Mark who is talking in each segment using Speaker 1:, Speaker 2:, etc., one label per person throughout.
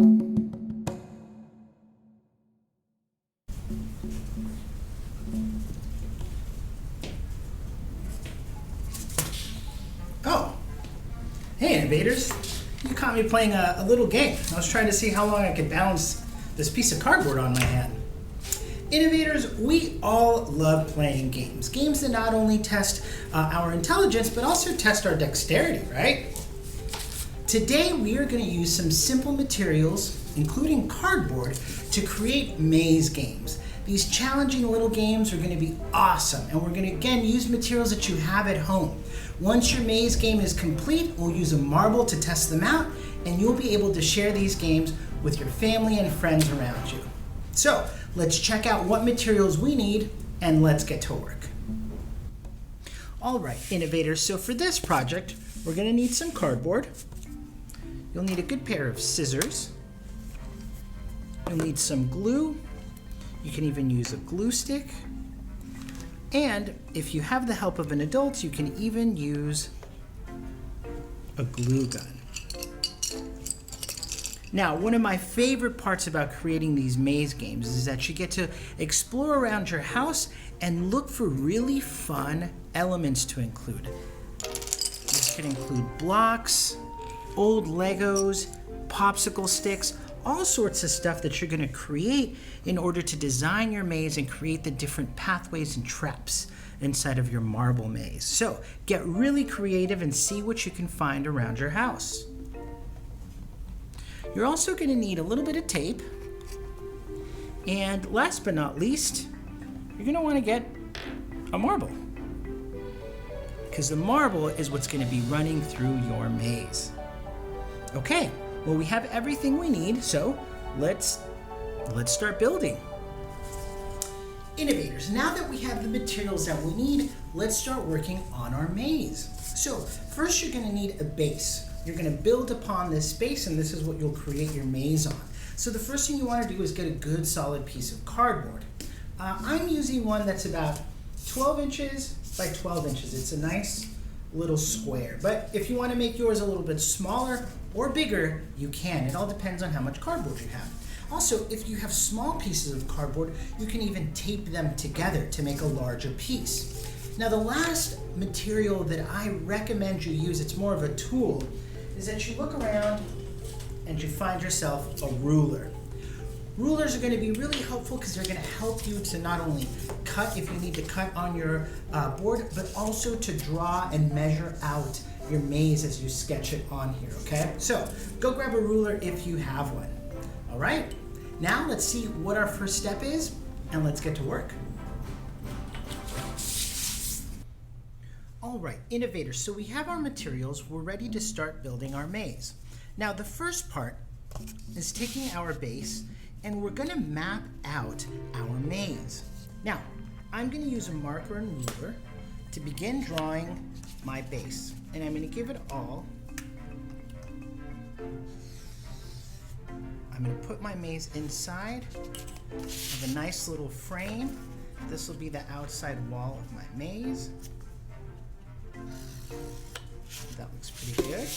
Speaker 1: Oh, hey innovators. You caught me playing a little game. I was trying to see how long I could balance this piece of cardboard on my hand. Innovators, we all love playing games. Games that not only test our intelligence, but also test our dexterity, right? Today we are going to use some simple materials, including cardboard, to create maze games. These challenging little games are going to be awesome, and we're going to again use materials that you have at home. Once your maze game is complete, we'll use a marble to test them out, and you'll be able to share these games with your family and friends around you. So let's check out what materials we need, and let's get to work. All right, innovators, so for this project, we're going to need some cardboard. You'll need a good pair of scissors. You'll need some glue. You can even use a glue stick. And if you have the help of an adult, you can even use a glue gun. Now, one of my favorite parts about creating these maze games is that you get to explore around your house and look for really fun elements to include. This could include blocks, old Legos, popsicle sticks, all sorts of stuff that you're going to create in order to design your maze and create the different pathways and traps inside of your marble maze. So get really creative and see what you can find around your house. You're also going to need a little bit of tape. And last but not least, you're going to want to get a marble, because the marble is what's going to be running through your maze. Okay, well, we have everything we need, so let's start building. Innovators, now that we have the materials that we need, let's start working on our maze. So first you're going to need a base. You're going to build upon this base, and this is what you'll create your maze on. So the first thing you want to do is get a good solid piece of cardboard. I'm using one that's about 12 inches by 12 inches. It's a nice little square, but if you want to make yours a little bit smaller or bigger, you can. It all depends on how much cardboard you have. Also, if you have small pieces of cardboard, you can even tape them together to make a larger piece. Now, the last material that I recommend you use, it's more of a tool, is that you look around and you find yourself a ruler. Rulers are going to be really helpful because they're going to help you to not only cut if you need to cut on your board, but also to draw and measure out your maze as you sketch it on here, okay? So go grab a ruler if you have one. All right, now let's see what our first step is, and let's get to work. All right, innovators, so we have our materials. We're ready to start building our maze. Now, the first part is taking our base, and we're going to map out our maze. Now, I'm going to use a marker and ruler to begin drawing my base, and I'm going to give it all. I'm going to put my maze inside of a nice little frame. This will be the outside wall of my maze. That looks pretty good.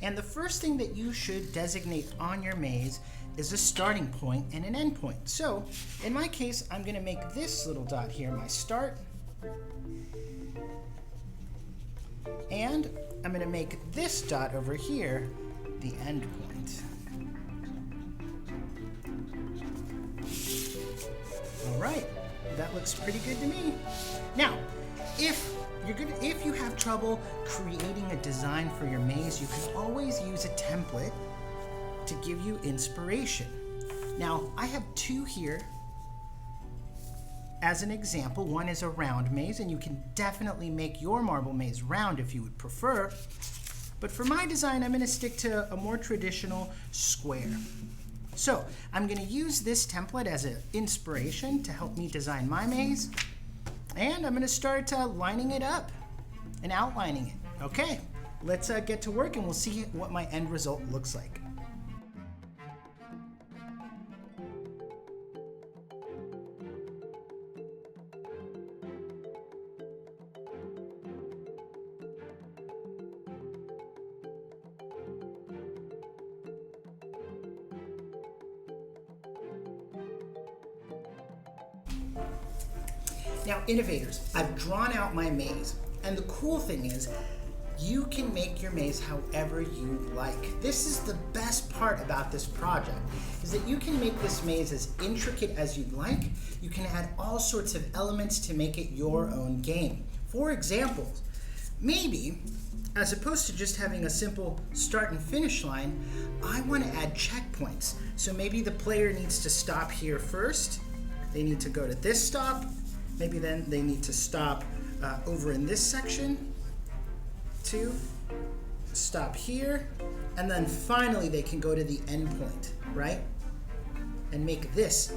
Speaker 1: And the first thing that you should designate on your maze is a starting point and an end point. So in my case, I'm going to make this little dot here my start. And I'm going to make this dot over here the end point. All right, that looks pretty good to me. Now, if you have trouble creating a design for your maze, you can always use a template to give you inspiration. Now, I have two here as an example. One is a round maze, and you can definitely make your marble maze round if you would prefer. But for my design, I'm going to stick to a more traditional square. So I'm going to use this template as an inspiration to help me design my maze. And I'm going to start lining it up and outlining it. Okay, let's get to work, and we'll see what my end result looks like. Now, innovators, I've drawn out my maze, and the cool thing is, you can make your maze however you like. This is the best part about this project, is that you can make this maze as intricate as you'd like. You can add all sorts of elements to make it your own game. For example, maybe, as opposed to just having a simple start and finish line, I want to add checkpoints. So maybe the player needs to stop here first. They need to go to this stop. Maybe then they need to stop over in this section. To stop here, and then finally they can go to the end point, right? And make this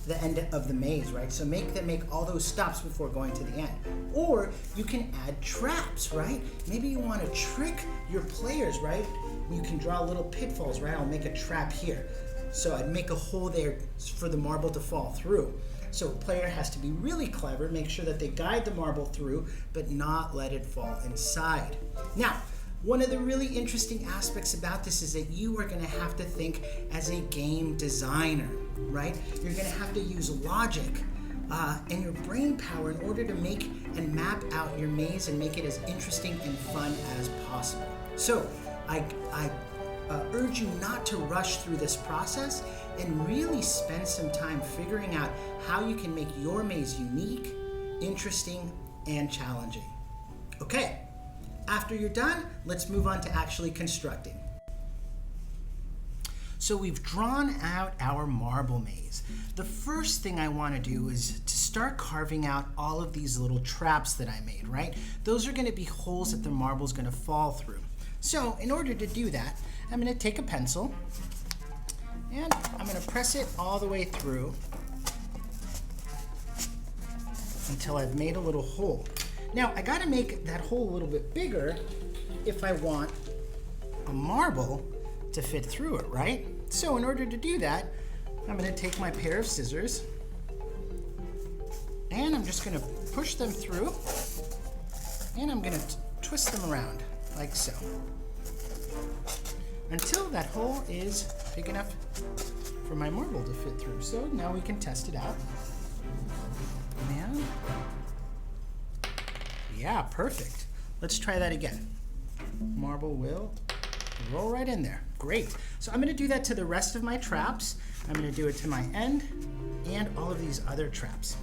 Speaker 1: the end of the maze, right? So make them make all those stops before going to the end. Or you can add traps, right? Maybe you want to trick your players, right? You can draw little pitfalls, right? I'll make a trap here. So I'd make a hole there for the marble to fall through. So a player has to be really clever, make sure that they guide the marble through, but not let it fall inside. Now, one of the really interesting aspects about this is that you are gonna have to think as a game designer, right? You're gonna have to use logic and your brain power in order to make and map out your maze and make it as interesting and fun as possible. So I urge you not to rush through this process and really spend some time figuring out how you can make your maze unique, interesting, and challenging. Okay, after you're done, let's move on to actually constructing. So we've drawn out our marble maze. The first thing I want to do is to start carving out all of these little traps that I made, right? Those are going to be holes that the marble's going to fall through. So in order to do that, I'm going to take a pencil and I'm going to press it all the way through until I've made a little hole. Now I got to make that hole a little bit bigger if I want a marble to fit through it, right? So in order to do that, I'm going to take my pair of scissors and I'm just going to push them through and I'm going to twist them around like so until that hole is big enough for my marble to fit through. So now we can test it out. And yeah, perfect. Let's try that again. Marble will roll right in there. Great. So I'm going to do that to the rest of my traps. I'm going to do it to my end and all of these other traps.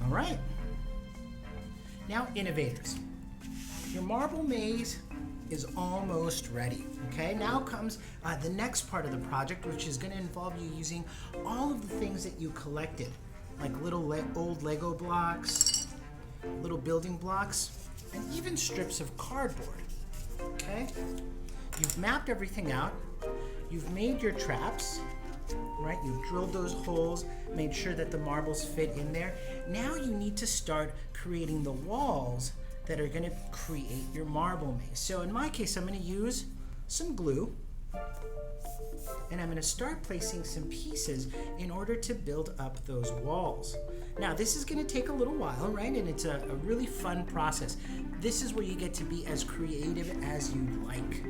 Speaker 1: All right. Now, innovators, your marble maze is almost ready. Okay, now comes the next part of the project, which is going to involve you using all of the things that you collected, like little old Lego blocks, little building blocks, and even strips of cardboard. Okay, you've mapped everything out, you've made your traps, right? You've drilled those holes, made sure that the marbles fit in there. Now you need to start creating the walls that are going to create your marble maze. So in my case, I'm going to use some glue and I'm going to start placing some pieces in order to build up those walls. Now this is going to take a little while, right? And it's a really fun process. This is where you get to be as creative as you'd like.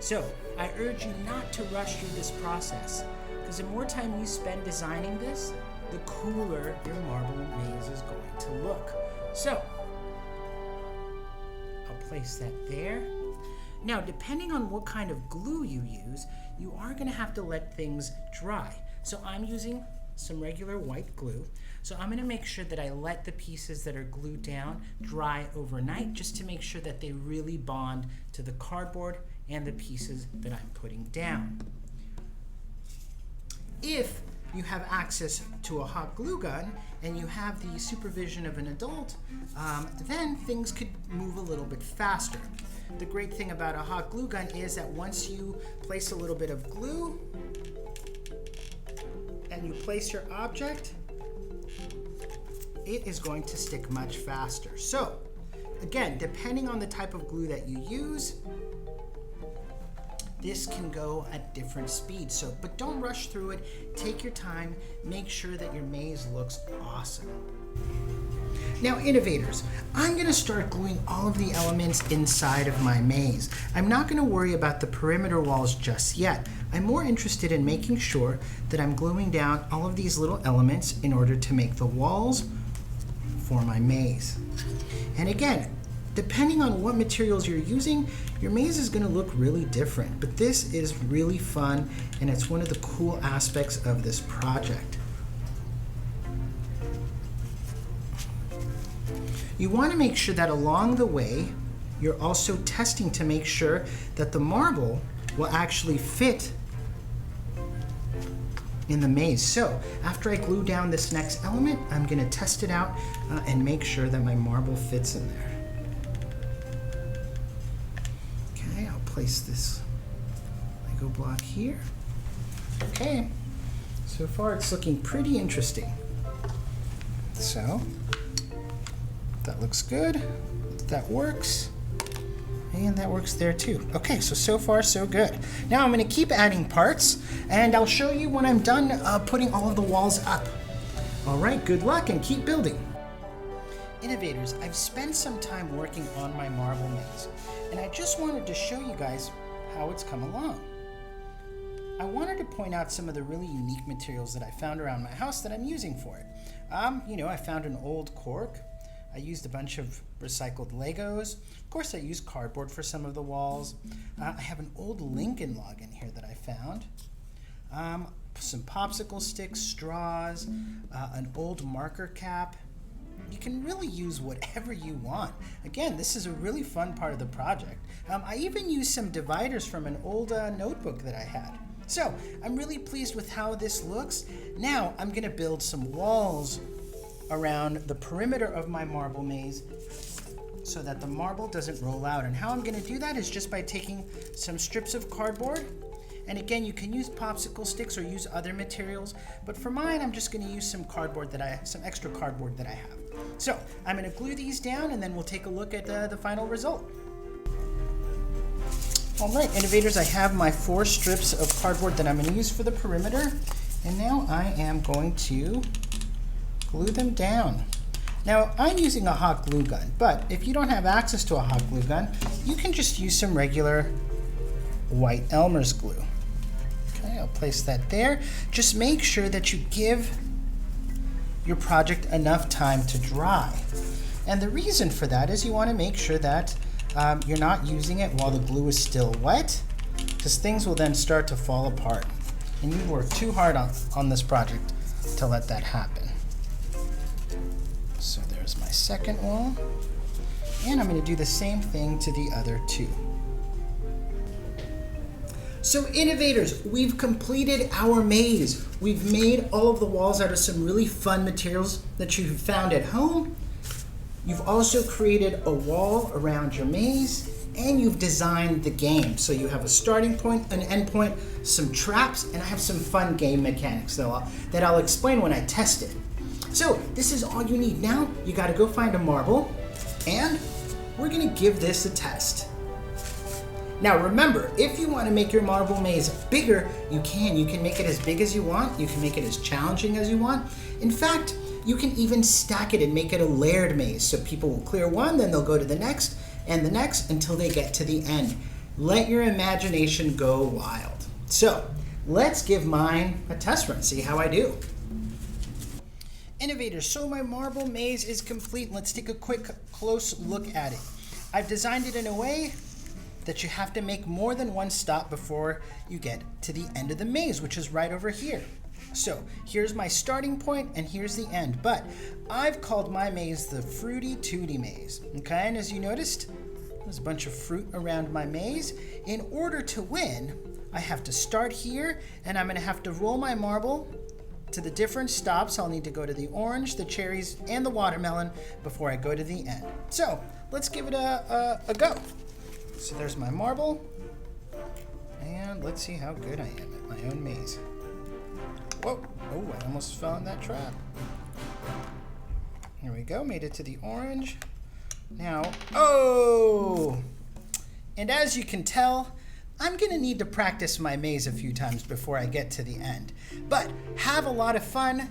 Speaker 1: So I urge you not to rush through this process, because the more time you spend designing this, the cooler your marble maze is going to look. So place that there. Now, depending on what kind of glue you use, you are going to have to let things dry. So I'm using some regular white glue. So I'm going to make sure that I let the pieces that are glued down dry overnight, just to make sure that they really bond to the cardboard and the pieces that I'm putting down. If you have access to a hot glue gun and you have the supervision of an adult, then things could move a little bit faster. The great thing about a hot glue gun is that once you place a little bit of glue and you place your object, it is going to stick much faster. So again, depending on the type of glue that you use, this can go at different speeds. But don't rush through it. Take your time. Make sure that your maze looks awesome. Now, innovators, I'm going to start gluing all of the elements inside of my maze. I'm not going to worry about the perimeter walls just yet. I'm more interested in making sure that I'm gluing down all of these little elements in order to make the walls for my maze. And again, depending on what materials you're using, your maze is gonna look really different, but this is really fun and it's one of the cool aspects of this project. You wanna make sure that along the way, you're also testing to make sure that the marble will actually fit in the maze. So after I glue down this next element, I'm gonna test it out and make sure that my marble fits in there. Okay, I'll place this Lego block here. Okay, so far it's looking pretty interesting. So, that looks good, that works. And that works there too. Okay, so far so good. Now I'm gonna keep adding parts and I'll show you when I'm done putting all of the walls up. All right, good luck and keep building. Innovators, I've spent some time working on my marble maze and I just wanted to show you guys how it's come along. I wanted to point out some of the really unique materials that I found around my house that I'm using for it. I found an old cork. I used a bunch of recycled Legos. Of course, I used cardboard for some of the walls. I have an old Lincoln log in here that I found. Some popsicle sticks, straws, an old marker cap. You can really use whatever you want. Again, this is a really fun part of the project. I even used some dividers from an old notebook that I had. So, I'm really pleased with how this looks. Now, I'm gonna build some walls around the perimeter of my marble maze so that the marble doesn't roll out. And how I'm gonna do that is just by taking some strips of cardboard. And again, you can use popsicle sticks or use other materials, but for mine, I'm just gonna use some extra cardboard that I have. So I'm gonna glue these down and then we'll take a look at the final result. All right, innovators, I have my 4 strips of cardboard that I'm gonna use for the perimeter. And now I am going to glue them down. Now, I'm using a hot glue gun, but if you don't have access to a hot glue gun, you can just use some regular white Elmer's glue. Okay, I'll place that there. Just make sure that you give your project enough time to dry. And the reason for that is you want to make sure that you're not using it while the glue is still wet, because things will then start to fall apart. And you work too hard on this project to let that happen. So there's my second wall, and I'm going to do the same thing to the other 2. So innovators, we've completed our maze. We've made all of the walls out of some really fun materials that you've found at home. You've also created a wall around your maze, and you've designed the game. So you have a starting point, an end point, some traps, and I have some fun game mechanics that I'll explain when I test it. So this is all you need. Now you gotta go find a marble and we're gonna give this a test. Now remember, if you wanna make your marble maze bigger, you can. You can make it as big as you want. You can make it as challenging as you want. In fact, you can even stack it and make it a layered maze. So people will clear one, then they'll go to the next and the next until they get to the end. Let your imagination go wild. So let's give mine a test run, see how I do. Innovators, so my marble maze is complete. Let's take a quick close look at it. I've designed it in a way that you have to make more than one stop before you get to the end of the maze, which is right over here. So here's my starting point and here's the end, but I've called my maze the Fruity Tooty Maze. Okay, and as you noticed, there's a bunch of fruit around my maze. In order to win, I have to start here and I'm gonna have to roll my marble to the different stops. I'll need to go to the orange, the cherries, and the watermelon before I go to the end. So let's give it a go. So there's my marble, and let's see how good I am at my own maze. Whoa, oh, I almost fell in that trap. Here we go, made it to the orange. Now, oh! And as you can tell, I'm gonna need to practice my maze a few times before I get to the end. But have a lot of fun.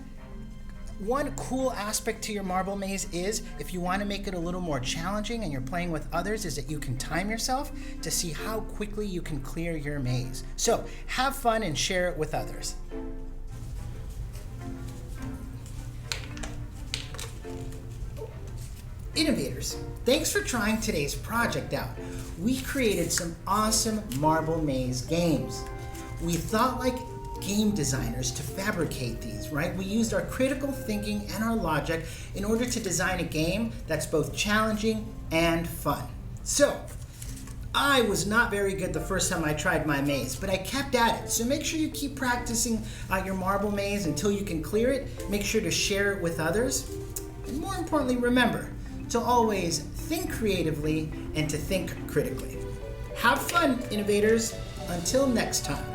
Speaker 1: One cool aspect to your marble maze is, if you want to make it a little more challenging and you're playing with others, is that you can time yourself to see how quickly you can clear your maze. So have fun and share it with others. Innovators, thanks for trying today's project out. We created some awesome marble maze games. We thought like game designers to fabricate these, right? We used our critical thinking and our logic in order to design a game that's both challenging and fun. So, I was not very good the first time I tried my maze, but I kept at it. So make sure you keep practicing your marble maze until you can clear it. Make sure to share it with others. And more importantly, remember to always think creatively and to think critically. Have fun, innovators. Until next time.